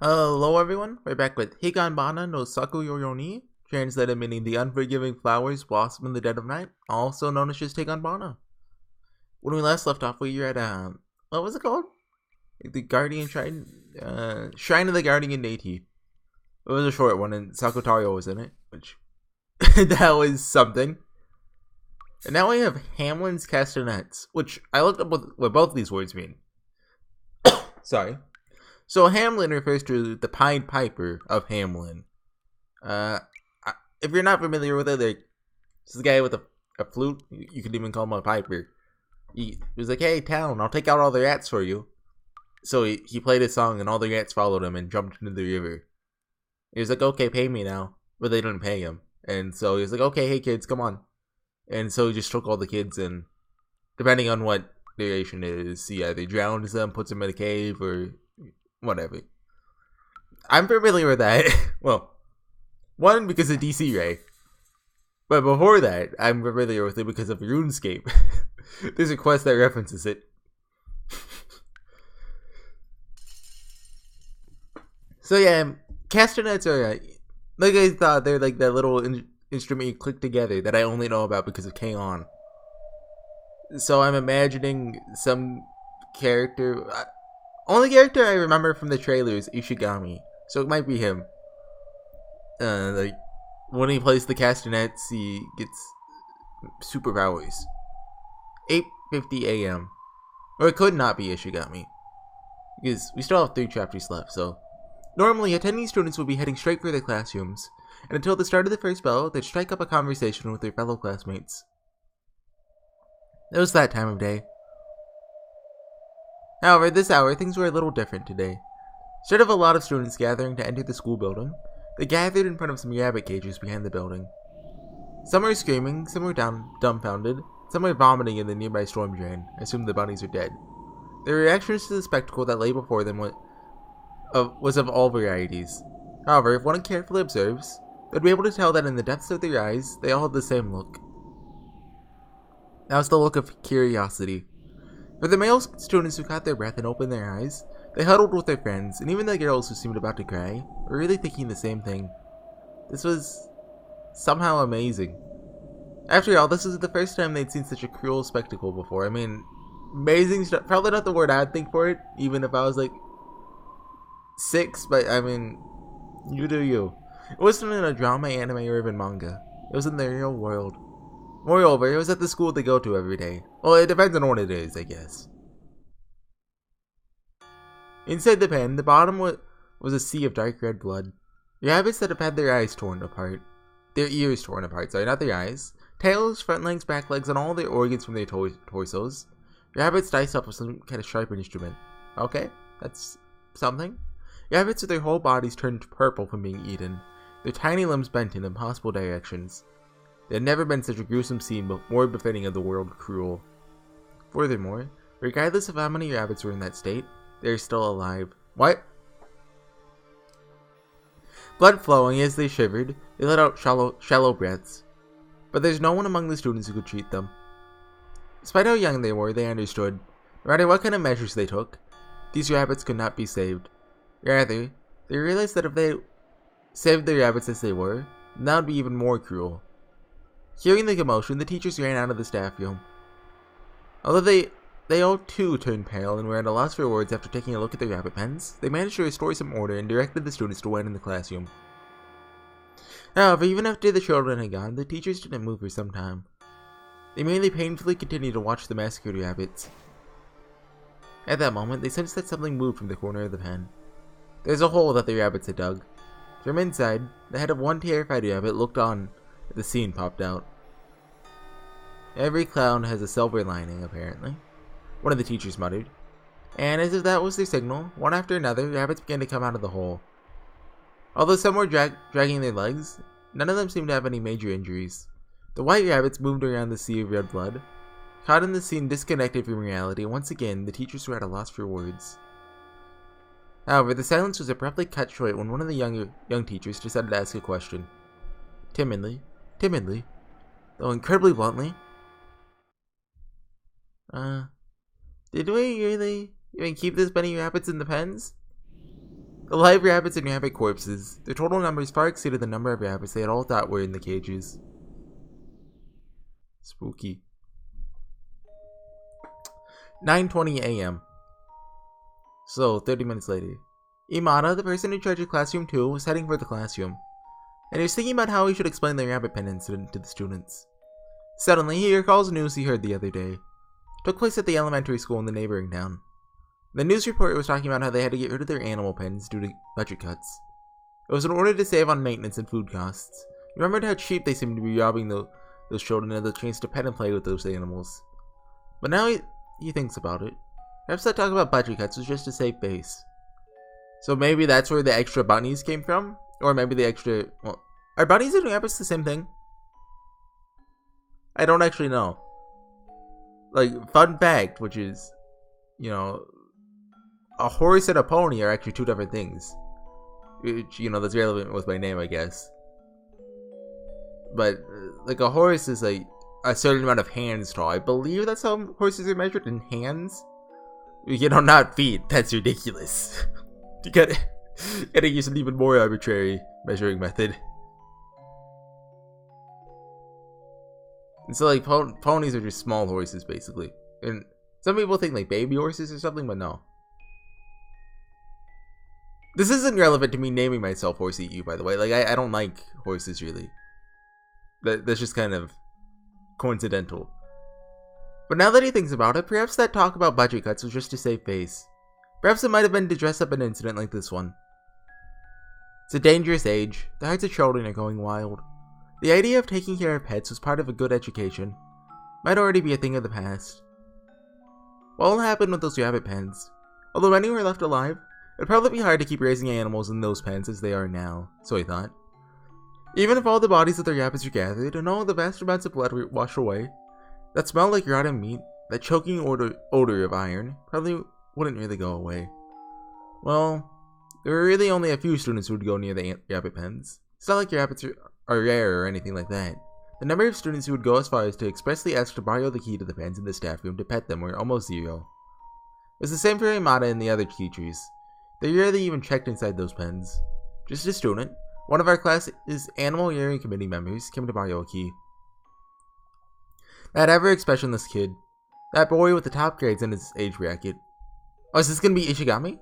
Hello everyone, we're back with Higanbana no Saku Yoru, translated meaning the unforgiving flowers blossom in the dead of night, also known as just Higanbana. When we last left off, we were at, what was it called? The Guardian Shrine? Shrine of the Guardian Deity. It was a short one, and Sakutaro was in it, which, that was something. And now we have Hamlin's Castanets, which I looked up what both these words mean. Sorry. So Hamlin refers to the Pied Piper of Hamlin. If you're not familiar with it, this is a guy with a flute. You could even call him a piper. He was like, "Hey, town, I'll take out all the rats for you." So he played a song, and all the rats followed him and jumped into the river. He was like, "Okay, pay me now," but they didn't pay him, and so he was like, "Okay, hey kids, come on." And so he just took all the kids, and depending on what duration it is, he either drowns them, puts them in a cave, or whatever. I'm familiar with that. Well, one, because of DC Ray. But before that, I'm familiar with it because of RuneScape. There's a quest that references it. So yeah, castanets are, like I thought, they're like that little instrument you click together that I only know about because of K-On! So I'm imagining some character. Only character I remember from the trailer is Ishigami, so it might be him. Like, when he plays the castanets, he gets superpowers. 8:50 a.m. Or it could not be Ishigami, because we still have 3 chapters left, so. Normally, attending students would be heading straight for their classrooms, and until the start of the first bell, they'd strike up a conversation with their fellow classmates. It was that time of day. However, this hour, things were a little different today. Instead of a lot of students gathering to enter the school building, they gathered in front of some rabbit cages behind the building. Some were screaming, some were dumbfounded, some were vomiting in the nearby storm drain, assuming the bunnies were dead. Their reactions to the spectacle that lay before them was of all varieties. However, if one carefully observes, they'd be able to tell that in the depths of their eyes, they all had the same look. That was the look of curiosity. For the male students who caught their breath and opened their eyes, they huddled with their friends, and even the girls who seemed about to cry were really thinking the same thing. This was somehow amazing. After all, this was the first time they'd seen such a cruel spectacle before. I mean, amazing stuff. Probably not the word I'd think for it, even if I was like 6, but I mean, you do you. It wasn't in a drama, anime, or even manga. It was in the real world. Moreover, it was at the school they go to every day. Well, it depends on what it is, I guess. Inside the pen, the bottom was a sea of dark red blood. Rabbits that have had their eyes torn apart. Their ears torn apart, sorry, not their eyes. Tails, front legs, back legs, and all their organs from their torsos. Rabbits diced up with some kind of sharp instrument. Okay, that's something. Rabbits with their whole bodies turned purple from being eaten. Their tiny limbs bent in impossible directions. There had never been such a gruesome scene, but more befitting of the world cruel. Furthermore, regardless of how many rabbits were in that state, they are still alive. What? Blood flowing as they shivered, they let out shallow breaths. But there's no one among the students who could treat them. Despite how young they were, they understood. No matter what kind of measures they took, these rabbits could not be saved. Rather, they realized that if they saved the rabbits as they were, that would be even more cruel. Hearing the commotion, the teachers ran out of the staff room. Although they all too turned pale and were at a loss for words after taking a look at their rabbit pens, they managed to restore some order and directed the students to wait in the classroom. However, even after the children had gone, the teachers didn't move for some time. They merely painfully continued to watch the massacred rabbits. At that moment, they sensed that something moved from the corner of the pen. There was a hole that the rabbits had dug. From inside, the head of one terrified rabbit looked on as the scene popped out. Every clown has a silver lining, apparently, one of the teachers muttered. And as if that was their signal, one after another, rabbits began to come out of the hole. Although some were dragging their legs, none of them seemed to have any major injuries. The white rabbits moved around the sea of red blood. Caught in the scene disconnected from reality, once again, the teachers were at a loss for words. However, the silence was abruptly cut short when one of the young teachers decided to ask a question. Timidly, though incredibly bluntly. Did we really even keep this many rabbits in the pens? The live rabbits and rabbit corpses. Their total numbers far exceeded the number of rabbits they had all thought were in the cages. Spooky. 9:20 a.m. So, 30 minutes later. Imada, the person in charge of Classroom 2, was heading for the classroom, and he was thinking about how he should explain the rabbit pen incident to the students. Suddenly, he recalls news he heard the other day. It took place at the elementary school in the neighboring town. The news reporter was talking about how they had to get rid of their animal pens due to budget cuts. It was in order to save on maintenance and food costs. He remembered how cheap they seemed to be robbing those children of the chance to pet and play with those animals. But now he thinks about it. Perhaps that talk about budget cuts was just to save face. So maybe that's where the extra bunnies came from? Or maybe the extra... Well, are bunnies and rabbits the same thing? I don't actually know. Like, fun fact, which is, you know, a horse and a pony are actually two different things. Which, you know, that's relevant with my name, I guess. But, like, a horse is, like, a certain amount of hands tall. I believe that's how horses are measured, in hands. You know, not feet. That's ridiculous. You gotta use an even more arbitrary measuring method. And so, like, ponies are just small horses, basically. And some people think, like, baby horses or something, but no. This isn't relevant to me naming myself HorseyEatYou, by the way. Like, I don't like horses, really. That's just kind of coincidental. But now that he thinks about it, perhaps that talk about budget cuts was just to save face. Perhaps it might have been to dress up an incident like this one. It's a dangerous age. The hearts of children are going wild. The idea of taking care of pets was part of a good education. Might already be a thing of the past. What will happen with those rabbit pens? Although many were left alive, it'd probably be hard to keep raising animals in those pens as they are now, so he thought. Even if all the bodies of the rabbits are gathered and all the vast amounts of blood were washed away, that smell like rotten meat, that choking odor of iron, probably wouldn't really go away. Well, there were really only a few students who would go near the rabbit pens. It's not like rabbits are rare or anything like that. The number of students who would go as far as to expressly ask to borrow the key to the pens in the staff room to pet them were almost zero. It was the same for Imada and the other teachers. They rarely even checked inside those pens. Just a student, one of our class's animal rearing committee members, came to borrow a key. That ever-expressionless kid. That boy with the top grades in his age bracket. Oh, is this gonna be Ishigami?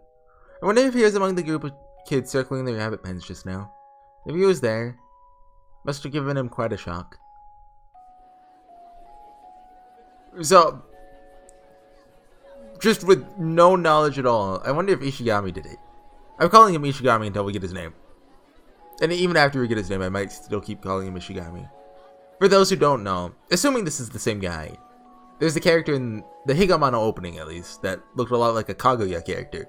I wonder if he was among the group of kids circling the rabbit pens just now. If he was there, must have given him quite a shock. So, just with no knowledge at all, I wonder if Ishigami did it. I'm calling him Ishigami until we get his name. And even after we get his name, I might still keep calling him Ishigami. For those who don't know, assuming this is the same guy, there's a character in the Higanbana opening, at least, that looked a lot like a Kaguya character.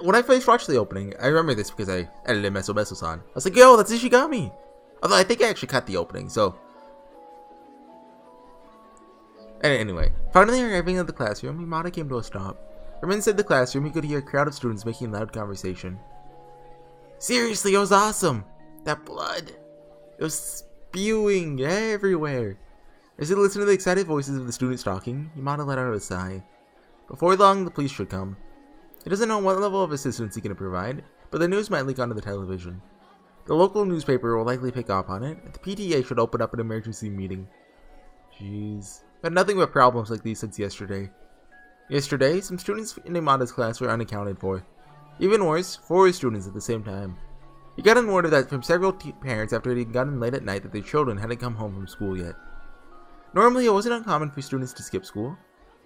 When I first watched the opening, I remember this because I edited Meso Meso-san. I was like, yo, that's Ishigami! Although I think I actually cut the opening, so... Anyway, finally arriving at the classroom, Imada came to a stop. From inside the classroom, he could hear a crowd of students making loud conversation. Seriously, it was awesome! That blood! It was spewing everywhere. As he listened to the excited voices of the students talking, Imada let out a sigh. Before long, the police should come. He doesn't know what level of assistance he can provide, but the news might leak onto the television. The local newspaper will likely pick up on it, and the PTA should open up an emergency meeting. Jeez. But nothing but problems like these since yesterday. Yesterday, some students in Imada's class were unaccounted for. Even worse, 4 students at the same time. He got an order that from several parents after it had gotten late at night that their children hadn't come home from school yet. Normally, it wasn't uncommon for students to skip school,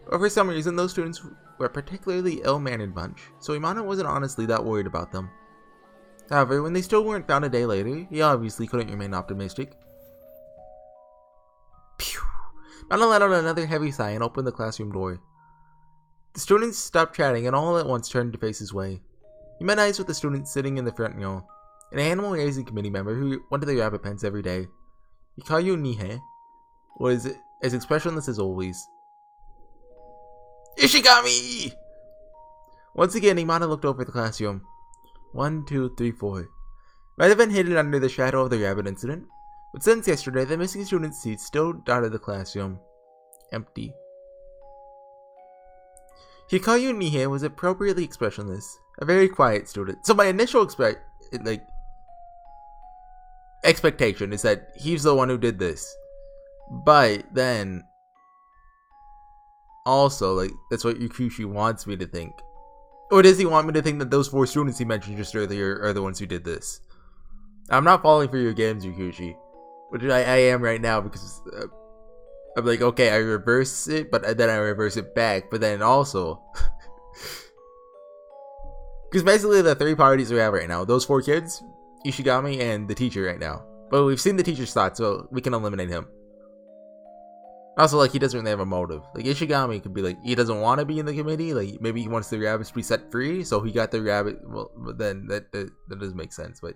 but for some reason, those students were a particularly ill-mannered bunch, so Imada wasn't honestly that worried about them. However, when they still weren't found a day later, he obviously couldn't remain optimistic. Phew! Imada let out another heavy sigh and opened the classroom door. The students stopped chatting and all at once turned to face his way. He met eyes with the student sitting in the front row, an animal raising committee member who went to the rabbit pens every day. Hikaru Nihei was as expressionless as always. Ishigami! Once again, Imada looked over the classroom. 1, 2, 3, 4. Might have been hidden under the shadow of the rabbit incident, but since yesterday, the missing student's seats still dotted the classroom. Empty. Hikaru Nihei was appropriately expressionless, a very quiet student. So my initial expectation is that he's the one who did this. But then also, like, that's what Yukushi wants me to think. Or does he want me to think that those 4 students he mentioned just earlier are the ones who did this? I'm not falling for your games, Yukushi. Which I am right now, because I'm like, okay, I reverse it, but then I reverse it back. But then also, because basically the 3 parties we have right now, those 4 kids, Ishigami, and the teacher right now. But we've seen the teacher's thoughts, so we can eliminate him. Also, like, he doesn't really have a motive. Like, Ishigami could be like, he doesn't want to be in the committee. Like, maybe he wants the rabbits to be set free, so he got the rabbit. Well, but then that doesn't make sense. But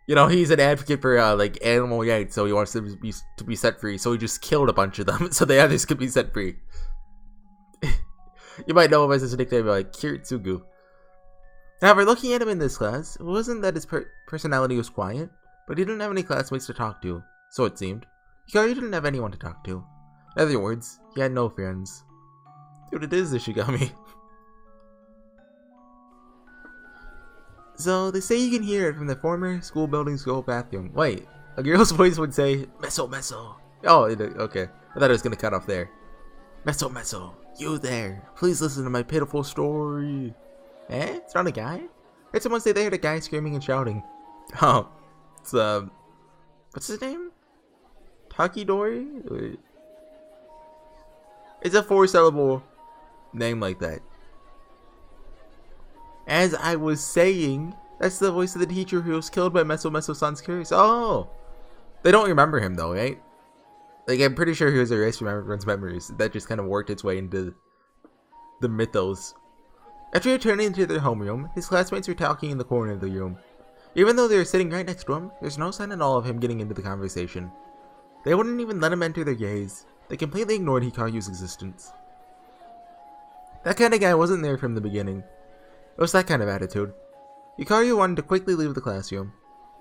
you know, he's an advocate for like animal rights, so he wants them to be set free. So he just killed a bunch of them, so the others could be set free. You might know him as his nickname, like Kiritsugu. However, looking at him in this class, it wasn't that his personality was quiet, but he didn't have any classmates to talk to, so it seemed. Hikaru didn't have anyone to talk to. In other words, he had no friends. Dude, it is Ishigami. So, they say you can hear it from the former school building's girl bathroom. Wait, a girl's voice would say, Meso, Meso. Oh, okay. I thought it was gonna cut off there. Meso, Meso, you there. Please listen to my pitiful story. Eh? It's not a guy? I heard someone say they heard a guy screaming and shouting. Oh, it's, what's his name? Takidori? It's a 4-syllable name like that. As I was saying, that's the voice of the teacher who was killed by Meso Meso-san's curse. Oh! They don't remember him though, right? Like, I'm pretty sure he was erased from everyone's memories. That just kind of worked its way into the mythos. After returning to their homeroom, his classmates were talking in the corner of the room. Even though they were sitting right next to him, there's no sign at all of him getting into the conversation. They wouldn't even let him enter their gaze. They completely ignored Hikaru's existence. That kind of guy wasn't there from the beginning. It was that kind of attitude. Hikaru wanted to quickly leave the classroom.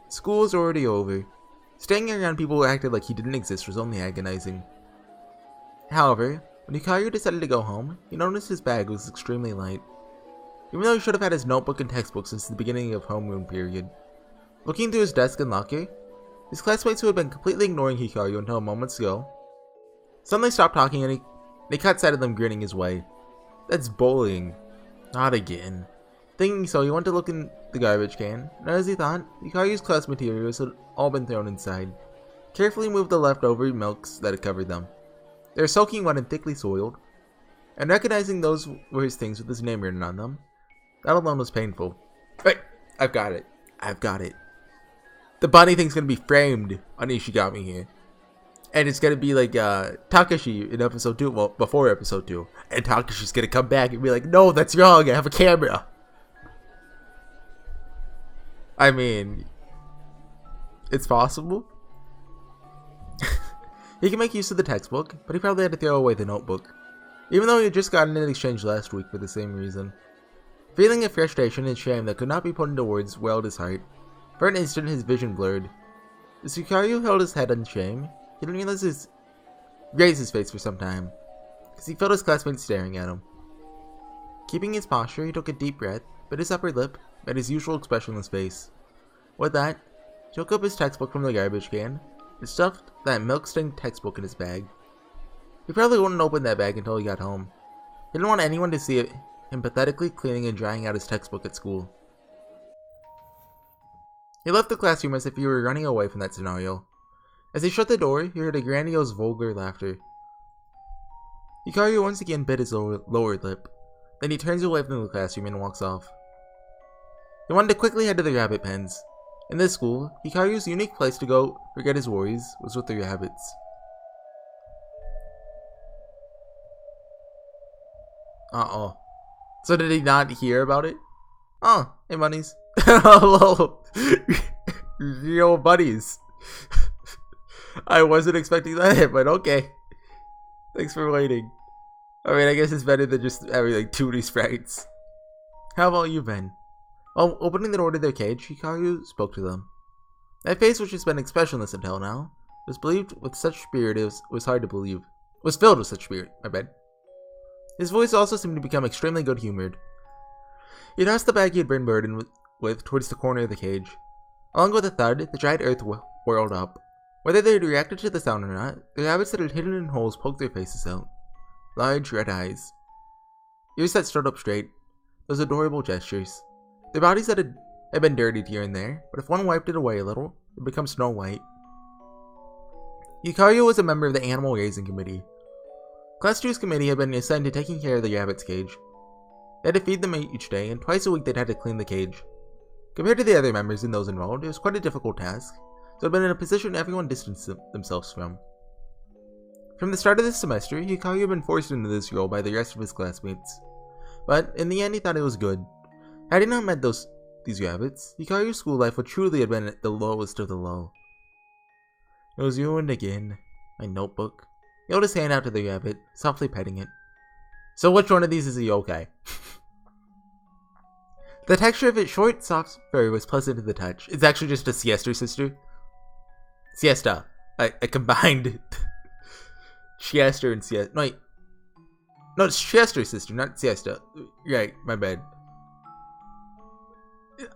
School was already over. Staying around people who acted like he didn't exist was only agonizing. However, when Hikaru decided to go home, he noticed his bag was extremely light. Even though he should have had his notebook and textbook since the beginning of homeroom period. Looking through his desk and locker, his classmates who had been completely ignoring Hikaru until moments ago suddenly stopped talking and he caught sight of them grinning his way. That's bullying. Not again. Thinking so, he went to look in the garbage can, and as he thought, Hikaru's class materials had all been thrown inside. Carefully moved the leftover milks that had covered them. They were soaking wet and thickly soiled, and recognizing those were his things with his name written on them, that alone was painful. Wait, I've got it. I've got it. The bunny thing's gonna be framed on Ishigami here. And it's gonna be like Takeshi in episode 2, well, before episode 2. And Takeshi's gonna come back and be like, no, that's wrong, I have a camera. I mean, it's possible. He can make use of the textbook, but he probably had to throw away the notebook. Even though he had just gotten an exchange last week for the same reason. Feeling a frustration and shame that could not be put into words welled his heart. For an instant, his vision blurred. As Hikaru held his head in shame, he didn't raise his face for some time, because he felt his classmates staring at him. Keeping his posture, he took a deep breath, bit his upper lip, made his usual expressionless face. With that, he took up his textbook from the garbage can, and stuffed that milk-stained textbook in his bag. He probably wouldn't open that bag until he got home. He didn't want anyone to see him pathetically cleaning and drying out his textbook at school. He left the classroom as if he were running away from that scenario. As he shut the door, he heard a grandiose vulgar laughter. Hikaru once again bit his lower lip. Then he turns away from the classroom and walks off. He wanted to quickly head to the rabbit pens. In this school, Hikaru's unique place to go forget his worries was with the rabbits. Uh-oh. So did he not hear about it? Oh, hey bunnies. Hello. Real buddies. I wasn't expecting that, but okay. Thanks for waiting. I mean, I guess it's better than just having like 2D sprites. How about you, Ben? While opening the door to their cage, Hikaru spoke to them. That face, which has been expressionless until now, was believed with such spirit it was hard to believe. Was filled with such spirit, my bad. His voice also seemed to become extremely good-humored. He tossed the bag he had been burdened with towards the corner of the cage. Along with a thud, the giant earth whirled up. Whether they had reacted to the sound or not, the rabbits that had hidden in holes poked their faces out. Large red eyes. Ears that stood up straight. Those adorable gestures. Their bodies that had been dirtied here and there, but if one wiped it away a little, it would become snow white. Hikaru was a member of the Animal Raising Committee. Class 2's committee had been assigned to taking care of the rabbit's cage. They had to feed them each day, and twice a week they'd had to clean the cage. Compared to the other members and those involved, it was quite a difficult task, so it had been in a position everyone distanced themselves from. From the start of this semester, Hikaru had been forced into this role by the rest of his classmates. But in the end, he thought it was good. Had he not met these rabbits, Hikaru's school life would truly have been at the lowest of the low. It was ruined again. My notebook. He held his hand out to the rabbit, softly petting it. So which one of these is he okay? The texture of its short, soft fur was pleasant to the touch. It's actually just a siesta sister. Siesta. I combined siesta and siesta. No, wait. No, it's siesta sister, not siesta. Right, my bad.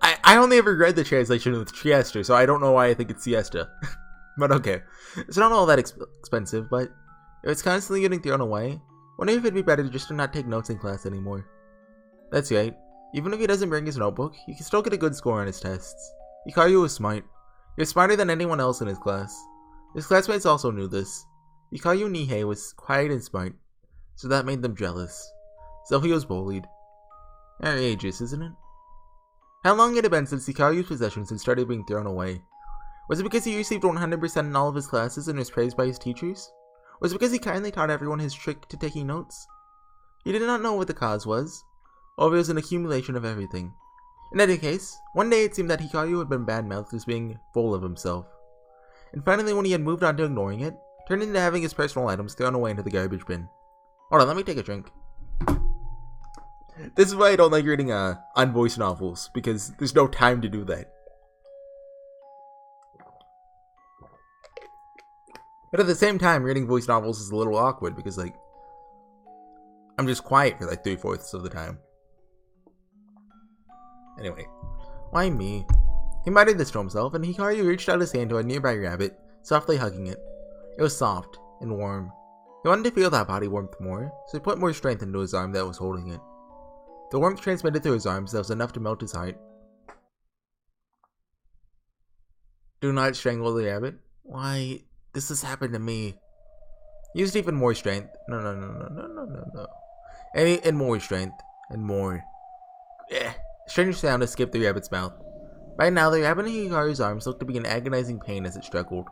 I only ever read the translation with siesta, so I don't know why I think it's siesta. But okay. It's not all that expensive, but if it's constantly getting thrown away, I wonder if it'd be better just to not take notes in class anymore. That's right. Even if he doesn't bring his notebook, he can still get a good score on his tests. Hikaru was smart. He was smarter than anyone else in his class. His classmates also knew this. Hikaru Nihei was quiet and smart, so that made them jealous. So he was bullied. Outrageous, isn't it? How long had it been since Hikaru's possessions had started being thrown away? Was it because he received 100% in all of his classes and was praised by his teachers? Was it because he kindly taught everyone his trick to taking notes? He did not know what the cause was, or if it was an accumulation of everything. In any case, one day it seemed that Hikaru had been bad-mouthed as being full of himself. And finally, when he had moved on to ignoring it, turned into having his personal items thrown away into the garbage bin. Hold on, let me take a drink. This is why I don't like reading on voice novels, because there's no time to do that. But at the same time, reading voice novels is a little awkward, because, like, I'm just quiet for, like, 3/4 of the time. Anyway, why me? He muttered this to himself, and Hikaru reached out his hand to a nearby rabbit, softly hugging it. It was soft and warm. He wanted to feel that body warmth more, so he put more strength into his arm that was holding it. The warmth transmitted through his arms that was enough to melt his heart. Do not strangle the rabbit. Why, this has happened to me. He used even more strength. No. And more strength. And more. A strange sound escaped the rabbit's mouth. Right now, the rabbit in Hikaru's arms looked to be in agonizing pain as it struggled.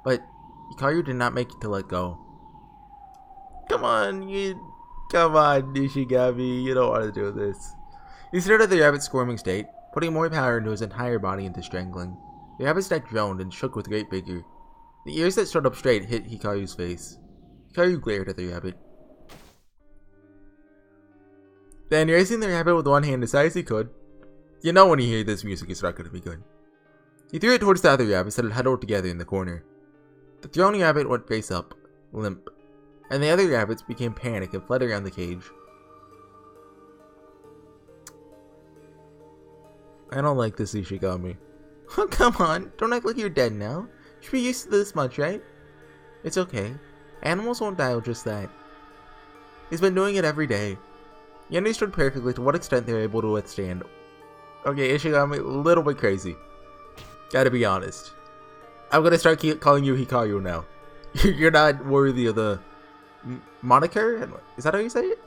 But Hikaru did not make it to let go. Come on, Nishigami, you don't want to do this. He stared at the rabbit's squirming state, putting more power into his entire body into strangling. The rabbit's neck droned and shook with great vigor. The ears that stood up straight hit Hikaru's face. Hikaru glared at the rabbit. Then, raising the rabbit with one hand as high as he could, you know when you hear this music it's not going to be good. He threw it towards the other rabbits that had huddled together in the corner. The thrown rabbit went face up, limp, and the other rabbits became panicked and fled around the cage. I don't like this, Ishigami. Oh, come on, don't act like you're dead now. You should be used to this much, right? It's okay. Animals won't die with just that. He's been doing it every day. He understood perfectly to what extent they're able to withstand. Okay, Ishigami, a little bit crazy. Gotta be honest. I'm gonna start calling you Hikaru now. You're not worthy of the moniker? Is that how you say it?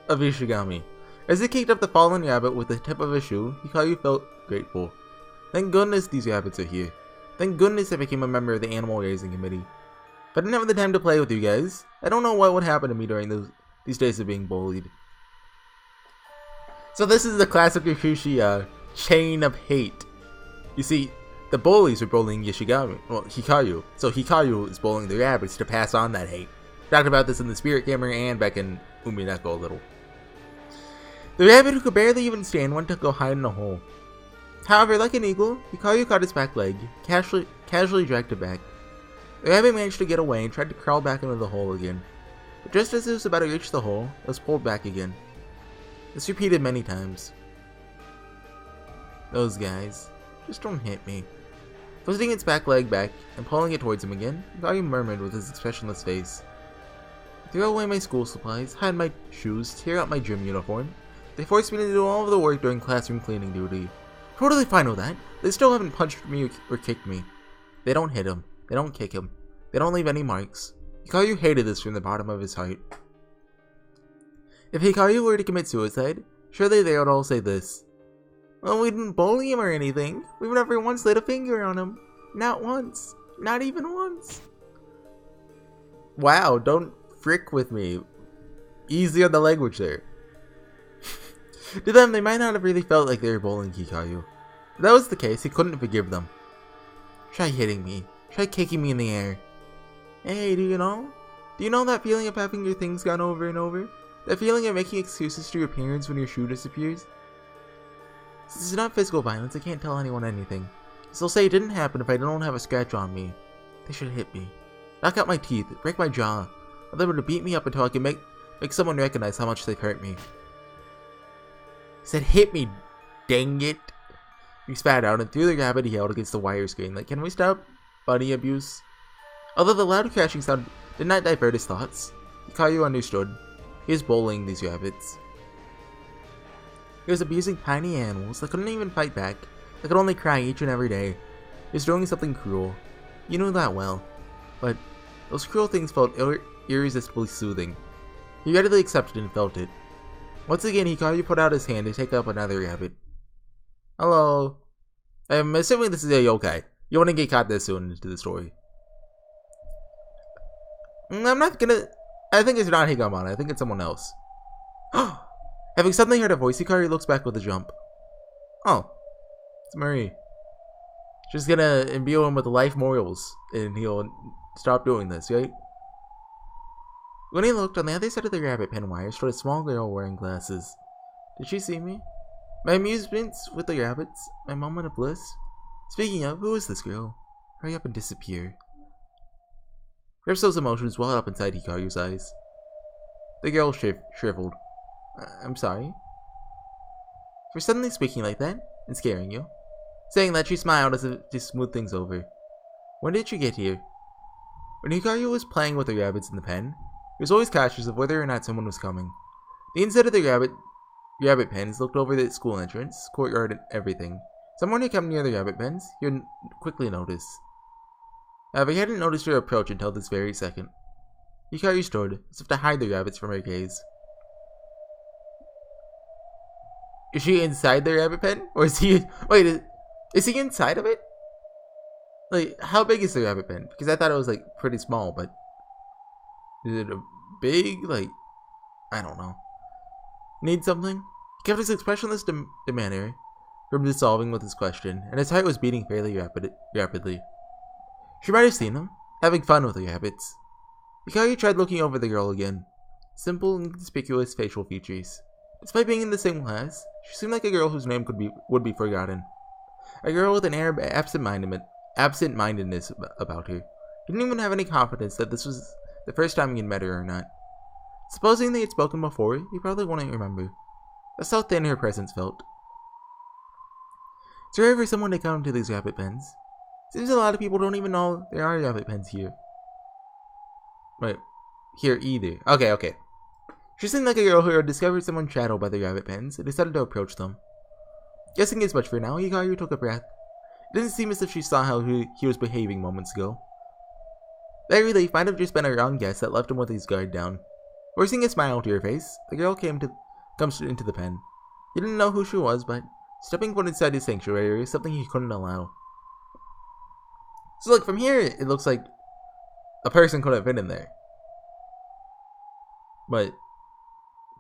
Of Ishigami. As he kicked up the fallen rabbit with the tip of his shoe, Hikaru felt grateful. Thank goodness these rabbits are here. Thank goodness I became a member of the Animal Raising Committee. If I didn't have the time to play with you guys, I don't know what would happen to me during these days of being bullied. So this is the classic Yakushi chain of hate. You see, the bullies are bullying Hikaru, so Hikaru is bullying the rabbits to pass on that hate. Talked about this in the Spirit Camera and back in Umineko a little. The rabbit, who could barely even stand, went to go hide in a hole. However, like an eagle, Hikaru caught his back leg, casually dragged it back. The rabbit managed to get away and tried to crawl back into the hole again. but just as it was about to reach the hole, it was pulled back again. This repeated many times. Those guys. Just don't hit me. Twisting its back leg back and pulling it towards him again, Hikaru murmured with his expressionless face. Throw away my school supplies, hide my shoes, tear out my gym uniform. They forced me to do all of the work during classroom cleaning duty. Totally fine with that. They still haven't punched me or kicked me. They don't hit him. They don't kick him. They don't leave any marks. Hikaru hated this from the bottom of his heart. If Hikaru were to commit suicide, surely they would all say this. Well, we didn't bully him or anything. We've never once laid a finger on him. Not once. Not even once. Wow, don't frick with me. Easy on the language there. To them, they might not have really felt like they were bullying Hikaru. If that was the case, he couldn't forgive them. Try hitting me. Try kicking me in the air. Hey, do you know? Do you know that feeling of having your things gone over and over? That feeling of making excuses to your parents when your shoe disappears? Since it's not physical violence, I can't tell anyone anything. So they'll say it didn't happen if I don't have a scratch on me. They should hit me. Knock out my teeth, break my jaw. Or they would beat me up until I can make someone recognize how much they've hurt me. He said, hit me, dang it. He spat out and threw the rabbit he held against the wire screen like, can we stop bunny abuse? Although the loud crashing sound did not divert his thoughts, Hikaru understood. He was bullying these rabbits. He was abusing tiny animals that couldn't even fight back, that could only cry each and every day. He was doing something cruel. You knew that well. But those cruel things felt irresistibly soothing. He readily accepted and felt it. Once again, Hikaru put out his hand to take up another rabbit. Hello. I'm assuming this is a yokai. You wouldn't get caught this soon into the story. I'm not gonna... I think it's not Higanbana. I think it's someone else. Having suddenly heard a voice, Hikaru looks back with a jump. Oh. It's Marie. She's gonna imbue him with life morals, and he'll stop doing this, right? When he looked, on the other side of the rabbit pen wire stood a small girl wearing glasses. Did she see me? My amusements with the rabbits? My moment of bliss? Speaking of, who is this girl? Hurry up and disappear. Perhaps those emotions welled up inside Hikaru's eyes. The girl shriveled. I'm sorry? For suddenly speaking like that, and scaring you. Saying that, she smiled as if to smooth things over. When did you get here? When Hikaru was playing with the rabbits in the pen, he was always cautious of whether or not someone was coming. The inside of the rabbit pens looked over the school entrance, courtyard, and everything. Someone had come near the rabbit pens, he would quickly notice. However, he hadn't noticed her approach until this very second. Hikaru stood, as if to hide the rabbits from her gaze. Is she inside the rabbit pen? Or is he... Wait, is he inside of it? Like, how big is the rabbit pen? Because I thought it was, like, pretty small, but... Is it a big, like... I don't know. Need something? He kept his expressionless demeanor from dissolving with his question, and his heart was beating fairly rapidly. She might have seen him, having fun with the rabbits. Hikaru tried looking over the girl again. Simple, inconspicuous facial features. Despite being in the same class, she seemed like a girl whose name would be forgotten. A girl with an air of absent-mindedness about her. He didn't even have any confidence that this was the first time he had met her or not. Supposing they had spoken before, he probably wouldn't remember. That's how thin her presence felt. It's rare for someone to come to these rabbit pens. Seems a lot of people don't even know there are rabbit pens here. Right. Here either. Okay. She seemed like a girl who had discovered someone shadowed by the rabbit pens and decided to approach them. Guessing as much for now, Hikaru took a breath. It didn't seem as if she saw how he was behaving moments ago. That relief might have just been a wrong guess that left him with his guard down. Forcing a smile to her face, the girl comes into the pen. He didn't know who she was, but stepping foot inside his sanctuary is something he couldn't allow. So, like, from here, it looks like a person could have been in there. But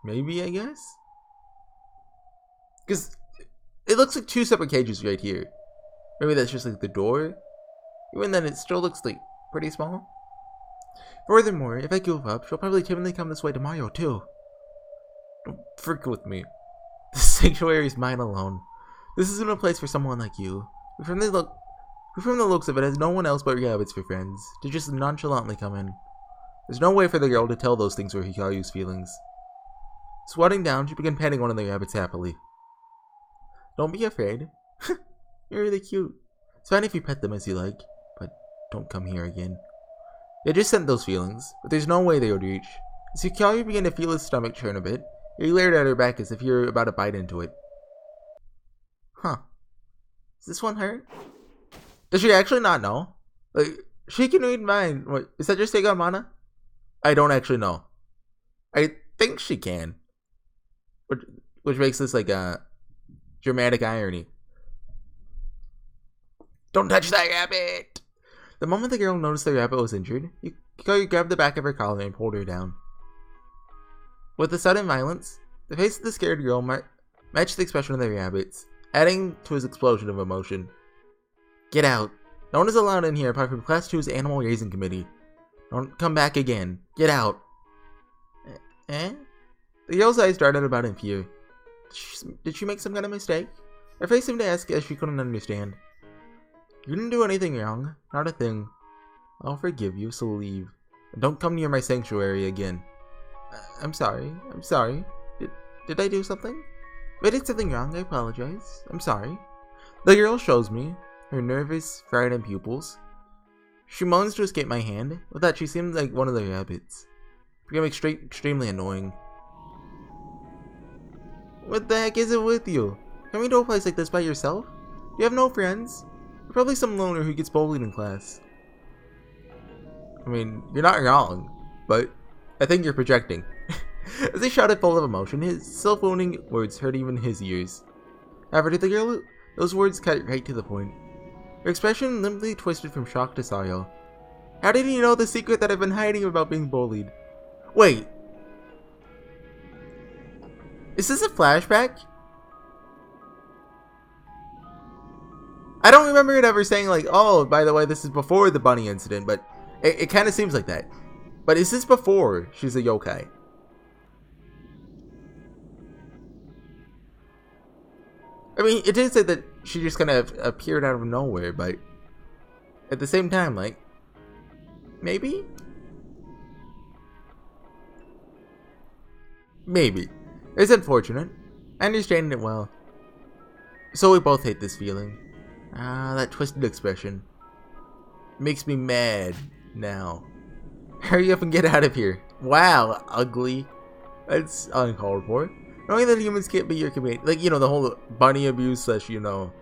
maybe, I guess? Because it looks like two separate cages right here. Maybe that's just like the door. Even then, it still looks like pretty small. Furthermore, if I give up, she'll probably timidly come this way tomorrow too. Don't freak with me. The sanctuary is mine alone. This isn't a place for someone like you, who from the looks of it has no one else but rabbits for friends, to just nonchalantly come in. There's no way for the girl to tell those things were Hikaru's feelings. Squatting down, she began petting one of the rabbits happily. Don't be afraid. You're really cute. It's fine if you pet them as you like, but don't come here again. They just sent those feelings, but there's no way they would reach. As Hikaru began to feel his stomach churn a bit, he glared at her back as if he were about to bite into it. Huh. Does this one hurt? Does she actually not know? Like, she can read mine. What, is that just Higanbana? I don't actually know. I think she can. Which makes this like a dramatic irony. Don't touch that rabbit! The moment the girl noticed the rabbit was injured, Hikaru grabbed the back of her collar and pulled her down. With the sudden violence, the face of the scared girl matched the expression of the rabbit's, adding to his explosion of emotion. Get out. No one is allowed in here apart from Class 2's Animal Raising Committee. Don't come back again. Get out. Eh? The girl's eyes darted about in fear. Did she make some kind of mistake? Her face seemed to ask as she couldn't understand. You didn't do anything wrong. Not a thing. I'll forgive you, so leave. And don't come near my sanctuary again. I'm sorry. I'm sorry. Did I do something? If I did something wrong, I apologize. I'm sorry. The girl shows me, her nervous, frightened pupils. She moans to escape my hand. With that, she seemed like one of the rabbits. It became extremely annoying. What the heck is it with you? Coming to a place like this by yourself? You have no friends? You're probably some loner who gets bullied in class. I mean, you're not wrong, but I think you're projecting. As he shouted full of emotion, his self-wounding words hurt even his ears. However, to the girl, those words cut right to the point. Her expression limply twisted from shock to sorrow. How did he know the secret that I've been hiding about being bullied? Wait. Is this a flashback? I don't remember it ever saying like, oh, by the way, this is before the bunny incident, but it kind of seems like that. But is this before she's a yokai? I mean, it did say that she just kind of appeared out of nowhere, but at the same time, like, maybe? Maybe. It's unfortunate. I understand it well. So we both hate this feeling. Ah, that twisted expression. Makes me mad now. Hurry up and get out of here. Wow, ugly. That's uncalled for. Knowing that humans can't be your companion. Like, you know, the whole bunny abuse / you know.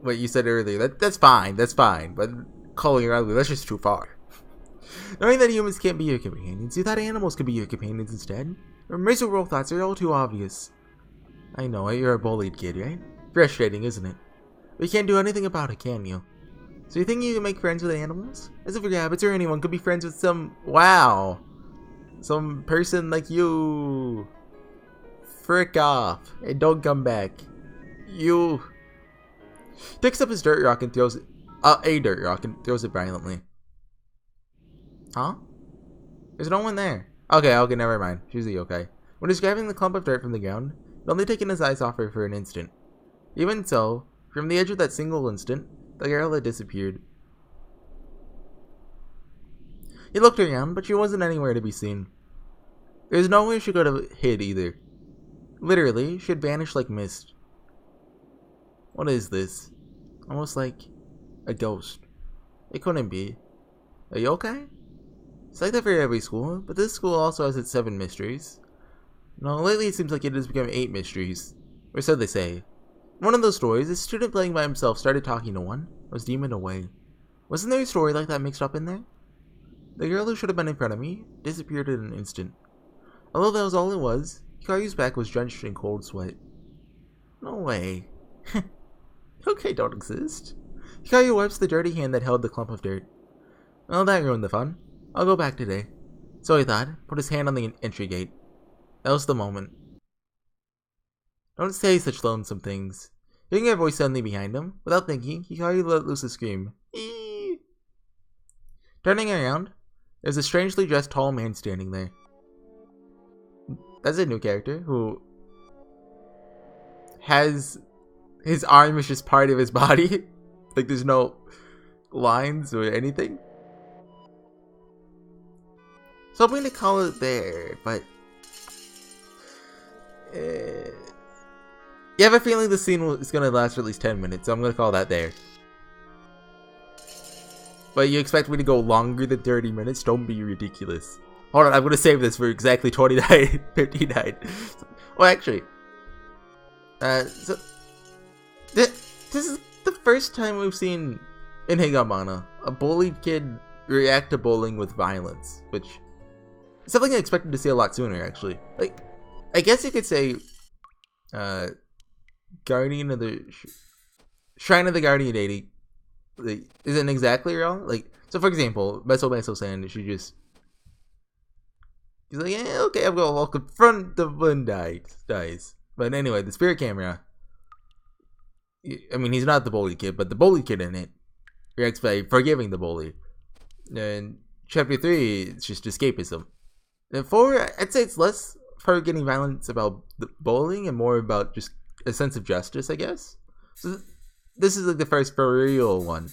What you said earlier. That's fine. That's fine. But calling her ugly, that's just too far. Knowing that humans can't be your companions, you thought animals could be your companions instead? Your miserable thoughts are all too obvious. I know it, you're a bullied kid, right? Frustrating, isn't it? But you can't do anything about it, can you? So you think you can make friends with animals? As if rabbits or anyone could be friends with some... Wow! Some person like you. Frick off. And don't come back. You... Picks up his dirt rock and throws it... a dirt rock and throws it violently. Huh? There's no one there. Okay, never mind. She's a yokai. When he's grabbing the clump of dirt from the ground, he'd only taken his eyes off her for an instant. Even so, from the edge of that single instant, the girl had disappeared. He looked around, but she wasn't anywhere to be seen. There's nowhere she could have hid either. Literally, she had vanished like mist. What is this? Almost like a ghost. It couldn't be. A yokai? It's like that for every school, but this school also has its 7 mysteries. No, lately it seems like it has become 8 mysteries. Or so they say. In one of those stories, a student playing by himself started talking to one, was demoned away. Wasn't there a story like that mixed up in there? The girl who should have been in front of me disappeared in an instant. Although that was all it was, Hikaru's back was drenched in cold sweat. No way. Okay, don't exist. Hikaru wipes the dirty hand that held the clump of dirt. Well, that ruined the fun. I'll go back today. So he thought, put his hand on the entry gate. That was the moment. Don't say such lonesome things. Hearing her voice suddenly behind him, without thinking, Hikaru let loose a scream. Eee! Turning around, there's a strangely dressed tall man standing there. That's a new character who has his arm is just part of his body. Like there's no lines or anything. So I'm going to call it there, but you have a feeling the scene is going to last for at least 10 minutes, so I'm going to call that there. But you expect me to go longer than 30 minutes? Don't be ridiculous. Hold on, I'm going to save this for exactly 29:59. Well, actually, so this is the first time we've seen in Higanbana a bullied kid react to bullying with violence, which is something I expected to see a lot sooner, actually. Like, I guess you could say, Guardian of the Shrine of the Guardian Deity isn't exactly wrong. Like, so for example, Meso saying he's like, yeah, okay, I'll confront the one dies. But anyway, the spirit camera, I mean, he's not the bully kid, but the bully kid in it reacts by forgiving the bully. And chapter 3, it's just escapism. And 4, I'd say it's less forgetting violence about the bullying and more about just a sense of justice, I guess. So this is like the first for real one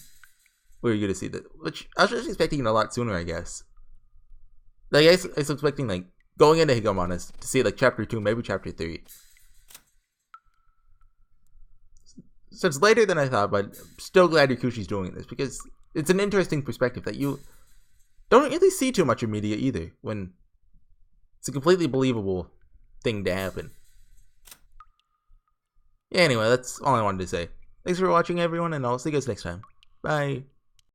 where you're gonna see that, which I was just expecting a lot sooner, I guess. Like I was expecting like going into Higanbana to see like chapter 2, maybe chapter 3. So it's later than I thought, but I'm still glad Yakushi's doing this because it's an interesting perspective that you don't really see too much in media either, when it's a completely believable thing to happen. Yeah, anyway, that's all I wanted to say. Thanks for watching, everyone, and I'll see you guys next time. Bye.